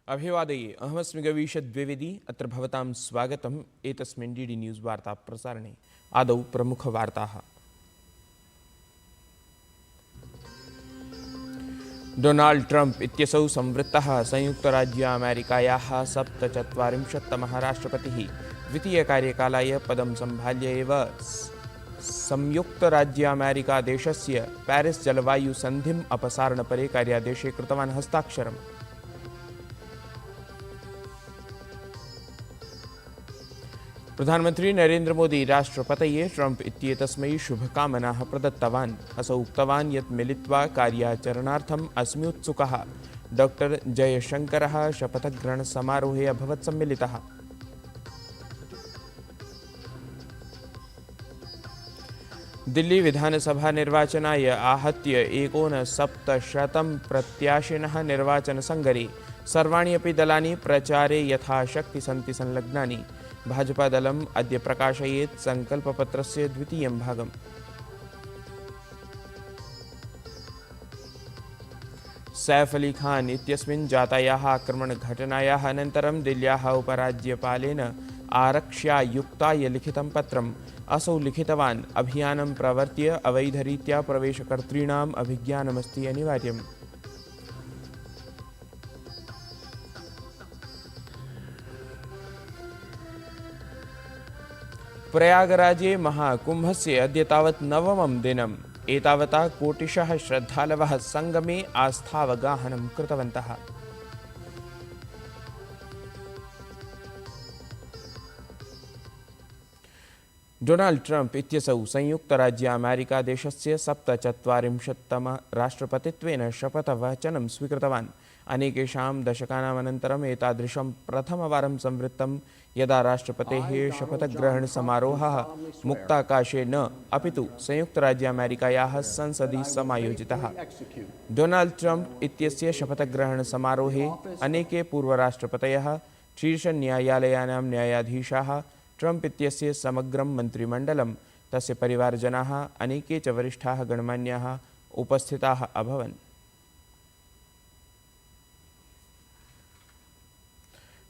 अभिवादये अहमस्मि गवीश द्विवेदी अत्र भवतां स्वागतम् एतस्मिन् डीडी न्यूज़ वार्ता प्रसारणे। आदौ प्रमुखवार्ताः। डोनाल्ड ट्रम्प इत्यसौ संवृत्तः संयुक्तराज्य अमेरिकायाः 47तमः राष्ट्रपतिः द्वितीयकार्यकालाय पदं सम्भाल्य एव संयुक्तराज्य अमेरिका देशस्य पेरिस् जलवायुसन्धिम् अपसारणपरे कार्यादेशे कृतवान् हस्ताक्षरम्। प्रधानमंत्री नरेंद्र मोदी राष्ट्रपतये ट्रम्प इत्येतस्मै शुभकामनाः प्रदत्तवान्। असौ उक्तवान् यत् मिलित्वा कार्याचरणार्थम् अस्मि उत्सुकः। डॉक्टर जयशंकरः शपथग्रहणसमारोहे अभवत् सम्मिलितः। दिल्ली विधानसभा निर्वाचनाय आहत्य 69 प्रत्याशिनः निर्वाचनसङ्गरे। सर्वाणि अपि दलानि प्रचारे यथाशक्ति सन्ति संलग्नानि। भाजपा दलम् अद्य प्रकाशयेत् संकल्पपत्रस्य द्वितीयं भागम्। सैफ अली खान इत्यस्मिन् जातायाः आक्रमणघटनायाः अनन्तरं दिल्ल्याः उपराज्यपालेन आरक्ष्यायुक्ताय लिखितं पत्रम्। असौ लिखितवान् अभियानं प्रवर्त्य अवैधरीत्या प्रवेशकर्तॄणाम् अभिज्ञानमस्ति अनिवार्यम्। प्रयागराजे महाकुंभस्य अद्य तावत् 9मं दिनम्। एतावता कोटिशः श्रद्धालवः संगमे आस्थावगाहनं कृतवन्तः। डोनाल्ड ट्रम्प इत्यसौ संयुक्तराज्य अमेरिका देशस्य 47तम राष्ट्रपतित्वेन शपथवचनं स्वीकृतवान्। अनेकेषां दशकानामनन्तरम् एतादृशं प्रथमवारं संवृत्तं यदा राष्ट्रपतेः शपथग्रहणसमारोहः मुक्ताकाशे न अपितु संयुक्तराज्य अमेरिकायाः संसदि समायोजितः। डोनाल्ड ट्रम्प इत्यस्य शपथग्रहणसमारोहे अनेके पूर्वराष्ट्रपतयः, शीर्षन्यायालयानां न्यायाधीशाः, ट्रम्प इत्यस्य समग्रं मन्त्रिमण्डलं, तस्य परिवारजनाः, अनेके च वरिष्ठाः गणमान्याः उपस्थिताः अभवन्।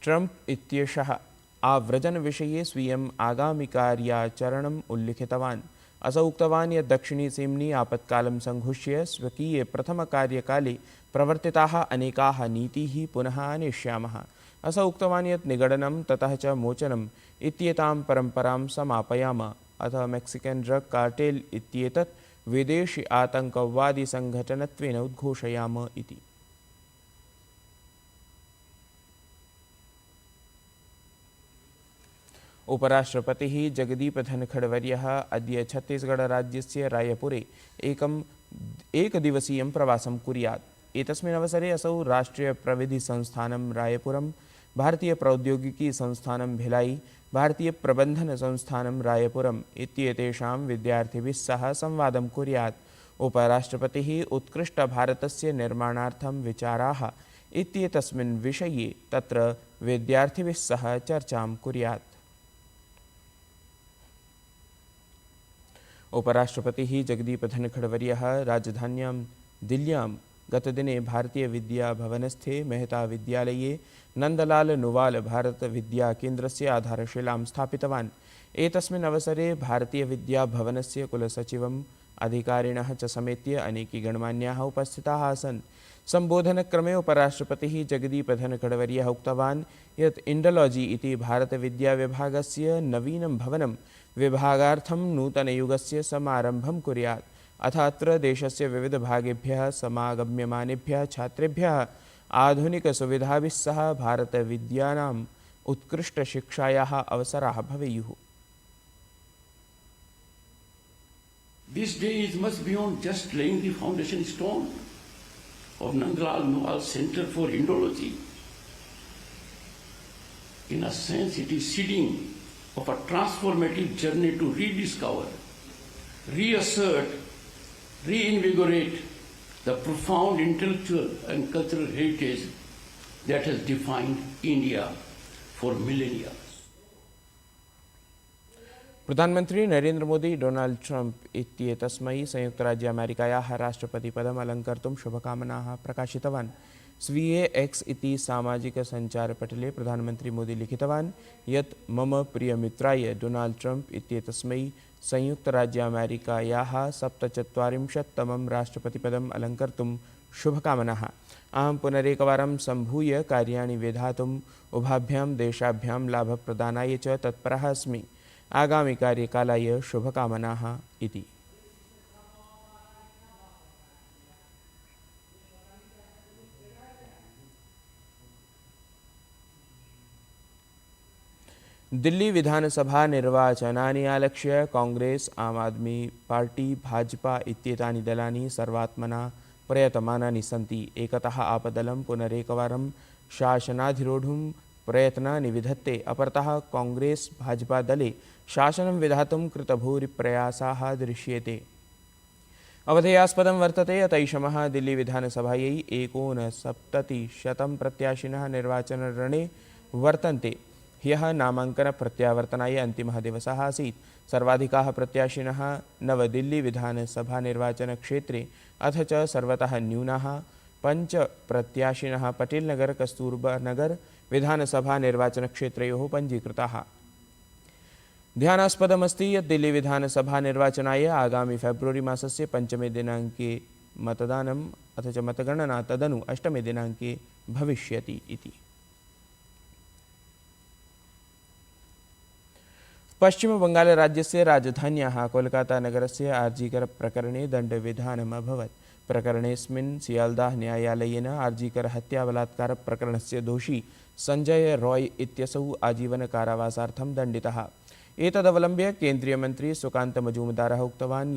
ट्रम्प इत्येषः आव्रजनविषये स्वीयम् आगामिकार्याचरणम् उल्लिखितवान्। असौ उक्तवान् यत् दक्षिणीसीम्नि आपत्कालं संघुष्य स्वकीये प्रथमकार्यकाले प्रवर्तिताः अनेकाः नीतीः पुनः आनेष्यामः। असौ उक्तवान् यत् निगडनं ततः च मोचनम् इत्येतां परम्परां समापयाम। अथ मेक्सिकन् ड्रग् कार्टेल् इत्येतत् विदेशि आतङ्कवादिसङ्घटनत्वेन उद्घोषयाम इति। उपराष्ट्रपतिः जगदीप धनखडवर्यः अद्य छत्तीसगढ़राज्यस्य रायपुरे एकदिवसीयं प्रवासं कुर्यात्। एतस्मिन् अवसरे असौ राष्ट्रियप्रविधिसंस्थानं रायपुरं, भारतीयप्रौद्योगिकीसंस्थानं भिलाई, भारतीयप्रबन्धनसंस्थानं रायपुरम् इत्येतेषां विद्यार्थिभिः सह संवादं कुर्यात्। उपराष्ट्रपतिः उत्कृष्टभारतस्य निर्माणार्थं विचाराः इत्येतस्मिन् विषये तत्र विद्यार्थिभिः सह चर्चां कुर्यात्। उपराष्ट्रपतिः जगदीप धनखडवर्यः राजधान्यां दिल्ल्यां गतदिने भारतीयविद्याभवनस्थे मेहता विद्यालये नन्दलाल नुवाल भारतविद्याकेन्द्रस्य आधारशिलां स्थापितवान्। एतस्मिन् अवसरे भारतीयविद्याभवनस्य कुलसचिवम्, अधिकारिणः च समेत्य अनेके गणमान्याः उपस्थिताः आसन्। सम्बोधनक्रमे उपराष्ट्रपतिः जगदीप धनखडवर्यः उक्तवान् यत् इण्डोलॉजी इति भारतविद्याविभागस्य नवीनं भवनं विभागार्थं नूतनयुगस्य समारम्भं कुर्यात्। अथ अत्र देशस्य विविधभागेभ्यः समागम्यमानेभ्यः छात्रेभ्यः आधुनिकसुविधाभिः सह भारतविद्यानाम् उत्कृष्टशिक्षायाः अवसराः भवेयुः। This day is much beyond just laying the foundation stone of Nandlal Nuwal Center for Indology. In a sense, it is seeding of a transformative journey to rediscover, reassert, reinvigorate the profound intellectual and cultural heritage that has defined India for millennia. प्रधानमंत्री Narendra Modi Donald Trump इत्येतस्मै संयुक्तराज्य अमेरिकायाः राष्ट्रपतिपदम् अलङ्कर्तुं शुभकामनाः प्रकाशितवान्। स्वीये X इति सामाजिकसञ्चारपटले प्रधानमंत्री मोदी लिखितवान् यत् मम प्रियमित्राय डोनाल्ड ट्रम्प इत्येतस्मै संयुक्तराज्य अमेरिकायाः 47तमं राष्ट्रपतिपदम् अलङ्कर्तुं शुभकामनाः। अहं पुनरेकवारं सम्भूय कार्याणि विधातुम् उभाभ्यां देशाभ्यां लाभप्रदानाय च तत्परः अस्मि। आगामी कार्यकालाय शुभकामनाः इति। दिल्ली विधानसभा निर्वाचनानि आलक्ष्य कांग्रेस, आम आदमी पार्टी, भाजपा इत्येतानि दलानि सर्वात्मना प्रयतमानानि सन्ति। एकतः आपदलं पुनरेकवारं शासनाधिरोढुं प्रयत्नानि विधत्ते, अपरतः कांग्रेस भाजपा दले शासनं विधातुं कृतभूरिप्रयासाः दृश्येते। अवधेयास्पदं वर्तते यत् ऐषमः दिल्ली विधानसभायै 69% प्रत्याशिनः निर्वाचनरणे वर्तन्ते। ह्यः नामाङ्कनप्रत्यावर्तनाय अन्तिमः दिवसः आसीत्। सर्वाधिकाः प्रत्याशिनः नवदिल्ली विधानसभानिर्वाचनक्षेत्रे अथ च सर्वतः न्यूनाः 5 प्रत्याशिनः पटेलनगर कस्तूरबानगर विधानसभानिर्वाचनक्षेत्रयोः पञ्जीकृताः। ध्यानास्पदमस्ति यत् दिल्ली विधानसभानिर्वाचनाय आगामि फेब्रुवरी मासस्य 5मे दिनाङ्के मतदानम् अथ च मतगणना तदनु 8मे दिनाङ्के भविष्यति इति। पश्चिमबङ्गालराज्यस्य राजधान्याः कोलकातानगरस्य आर्जीकर प्रकरणे दण्डविधानम् अभवत्। प्रकरणेऽस्मिन् सियाल्दाह न्यायालयेन आर्जीकर हत्याबलात्कारप्रकरणस्य दोषी संजय रॉय इत्यसौ आजीवनकारावासार्थं दण्डितः। एतदवलम्ब्य केन्द्रीयमन्त्री सुकान्त मजूमदारः उक्तवान्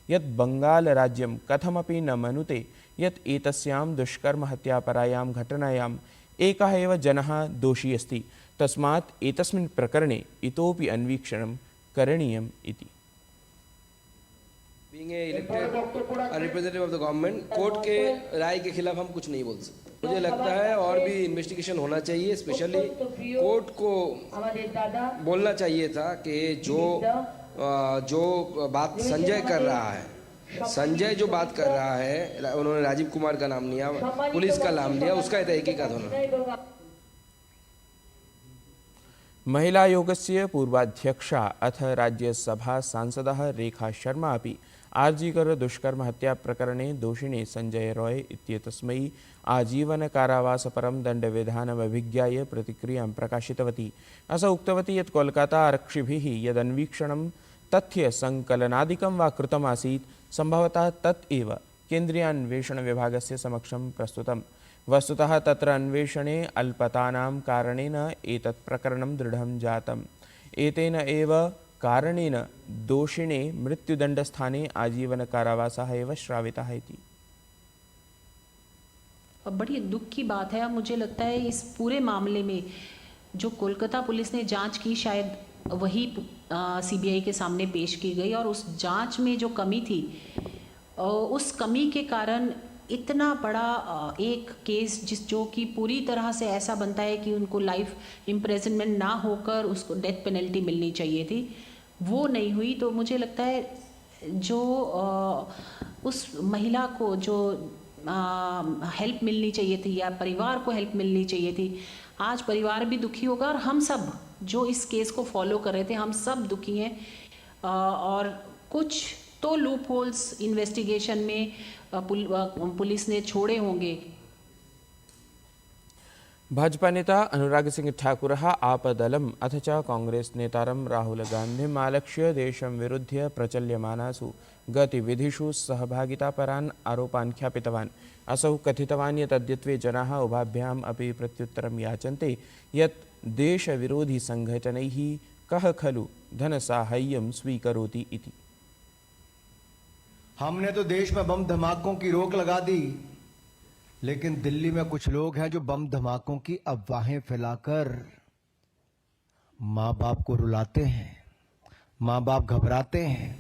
यत् बङ्गालराज्यं कथमपि न मनुते यत् एतस्यां दुष्कर्महत्यापरायां घटनायाम् एकः एव जनः दोषी अस्ति। तस्मात् एतस्मिन् प्रकरणे इतोपि अन्वीक्षणं करणीयम् इति। Being a elected representative of the government, court के राय के खिलाफ हम कुछ नहीं बोल सकते। मुझे लगता है और भी इन्वेस्टिगेशन होना चाहिए। स्पेशली कोर्ट को बोलना चाहिए था कि जो बात संजय कर रहा है, संजय जो बात कर रहा है, उन्होंने राजीव कुमार का नाम लिया, पुलिस का नाम लिया, उसका तहकीकात होना। महिला आयोगस्य पूर्वाध्यक्षा अथ राज्यसभा सांसदः रेखा शर्मा अपि आर्जीकर दुष्कर्म हत्या प्रकरणे दोषिणे संजय रॉय इत्येतस्मै आजीवनकारावासपरं दण्डविधानमभिज्ञाय प्रतिक्रियां प्रकाशितवती। असौ उक्तवती यत् कोलकाता आरक्षिभिः यदन्वीक्षणं तथ्यसङ्कलनादिकं वा कृतमासीत् सम्भवतः तत् एव केन्द्रीयान्वेषणविभागस्य समक्षं प्रस्तुतम्। वस्तुतः तत्र अन्वेषणे अल्पतानां कारणेन एतत् प्रकरणं दृढं जातम्। एतेन एव कारणेन दोषिणे मृत्युदण्डस्थाने आजीवनकारावासः एव श्रावितः इति। बड़ी दुख की बात है। मुझे लगता है इस पूरे मामले में जो कोलकाता पुलिस ने जांच की, शायद वही सीबीआई के सामने पेश की गई, और उस जांच में जो कमी थी, उस कमी के कारण इतना बड़ा एक केस जो कि पूरी तरह से ऐसा बनता है कि उनको लाइफ इम्प्रिजनमेंट ना होकर उसको डेथ पेनल्टी मिलनी चाहिए थी, वो नहीं हुई। तो मुझे लगता है जो उस महिला को जो हेल्प मिलनी चाहिए थी या परिवार को हेल्प मिलनी चाहिए थी, आज परिवार भी दुखी होगा और हम सब जो इस केस को फॉलो कर रहे थे हम सब दुखी हैं। और कुछ तो लूप होल्स इन्वेस्टिगेशन में पुलिस ने छोड़े होंगे। भाजपा नेता अनुराग सिंह ठाकुरः आपदलम् अथ च कांग्रेस नेतारं राहुल गान्धिम् आलक्ष्य देशं विरुध्य प्रचल्यमानासु गतिविधिषु सहभागितापरान् आरोपान् ख्यापितवान्। असौ कथितवान् यत् अद्यत्वे जनाः उभाभ्याम् अपि प्रत्युत्तरं याचन्ते यत् देशविरोधी संघटनैः कः खलु धनसाहाय्यं स्वीकरोति इति। हमने तो देश में बम धमाकों की रोक लगा दी, लेकिन दिल्ली में कुछ लोग हैं जो बम धमाकों की अफवाहें फैलाकर मां बाप को रुलाते हैं, मां बाप घबराते हैं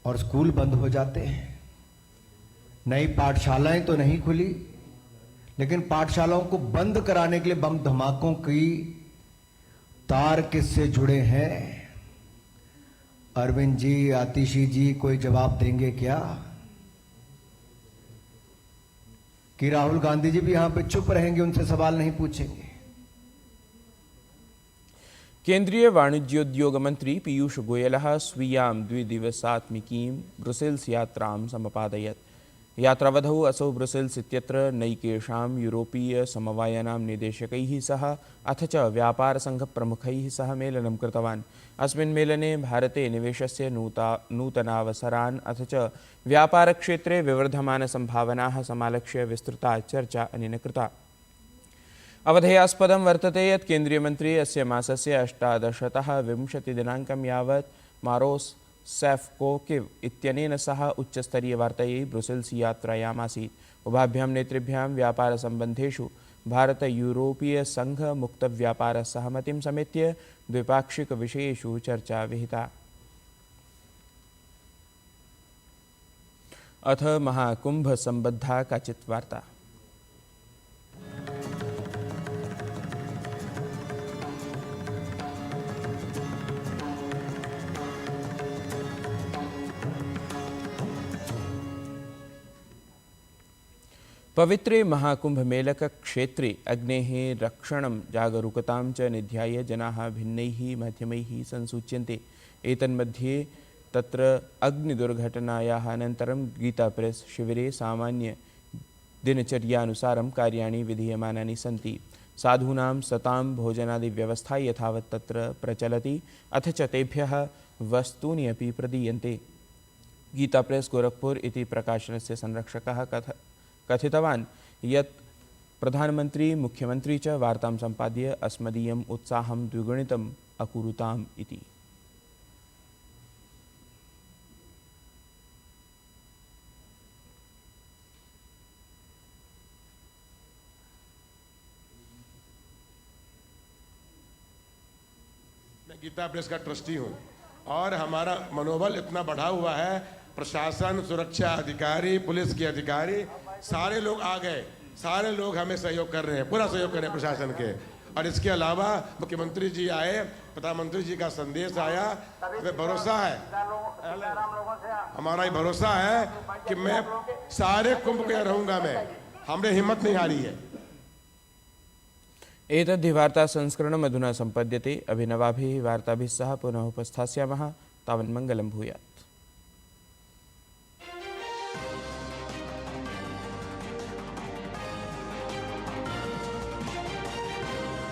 और स्कूल बंद हो जाते हैं। नई पाठशालाएं तो नहीं खुली, लेकिन पाठशालाओं को बंद कराने के लिए बम धमाकों की तार किससे जुड़े हैं? अरविंद जी, आतिशी जी कोई जवाब देंगे क्या? कि राहुल गांधी जी भी यहां पे चुप रहेंगे, उनसे सवाल नहीं पूछेंगे? केन्द्रीय वाणिज्योद्योग मंत्री पीयूष गोयलः स्वीयां द्विदिवसात्मिकीं ब्रुसेल्स यात्रां समपादयत्। यात्रावधौ असौ ब्रुसेल्स इत्यत्र नैकेषां यूरोपीय समवायानां निदेशकैः सह अथ च व्यापारसङ्घप्रमुखैः सह मेलनं कृतवान्। अस्मिन् मेलने भारते निवेशस्य नूतनावसरान् अथ च व्यापारक्षेत्रे विवर्धमानसम्भावनाः समालक्ष्य विस्तृता चर्चा अनेन कृता। अवधेयास्पदं वर्तते यत् केन्द्रीयमन्त्री अस्य मासस्य 18तः 20 दिनाङ्कं यावत् मारोस् सैफ़्कोविक् इत्यनेन सह उच्चस्तरीयवार्तयै ब्रुसेल्स यात्रायामासीत्। उभाभ्यां नेतृभ्यां व्यापारसम्बन्धेषु भारत-यूरोपीयसङ्घ-मुक्तव्यापारसहमतिं समेत्य द्विपाक्षिकविषयेषु चर्चा विहिता। अथ महाकुम्भसम्बद्धा काचित् वार्ता। पवित्रे महाकुम्भमेलकक्षेत्रे अग्नेः रक्षणं जागरूकतां च निध्याय जनाः भिन्नैः माध्यमैः संसूच्यन्ते। एतन्मध्ये तत्र अग्निदुर्घटनायाः अनन्तरं गीता प्रेस् शिविरे सामान्य दिनचर्यानुसारं कार्याणि विधीयमानानि सन्ति। साधूनां सतां भोजनादिव्यवस्था यथावत् तत्र प्रचलति, अथ च तेभ्यः वस्तूनि अपि प्रदीयन्ते। गीता प्रेस् गोरखपुर इति प्रकाशनस्य संरक्षकः कथितवान् यत् प्रधानमन्त्री मुख्यमंत्री च वार्तां सम्पाद्य अस्मदीयम् उत्साहं द्विगुणितम् अकुरुताम् इति। मैं गीता प्रेस का ट्रस्टी हूँ और हमारा मनोबल इतना बढ़ा हुआ है, प्रशासन, सुरक्षा अधिकारी, पुलिस के अधिकारी सारे लोग आ गए, सारे लोग हमें सहयोग कर रहे हैं, पूरा सहयोग कर रहे हैं प्रशासन के। और इसके अलावा मुख्यमंत्री जी आए, प्रधानमंत्री जी का संदेश आया, हमें भरोसा है, हमारा ये भरोसा है कि मैं सारे कुंभ के रहूंगा, मैं हमने हिम्मत नहीं हारी है। एतद्धि वार्ता संस्करणम् अधुना सम्पद्यते। अभिनवाभिः वार्ताभिः सह पुनः उपस्थास्यामः। तावन्मङ्गलं भूयात्।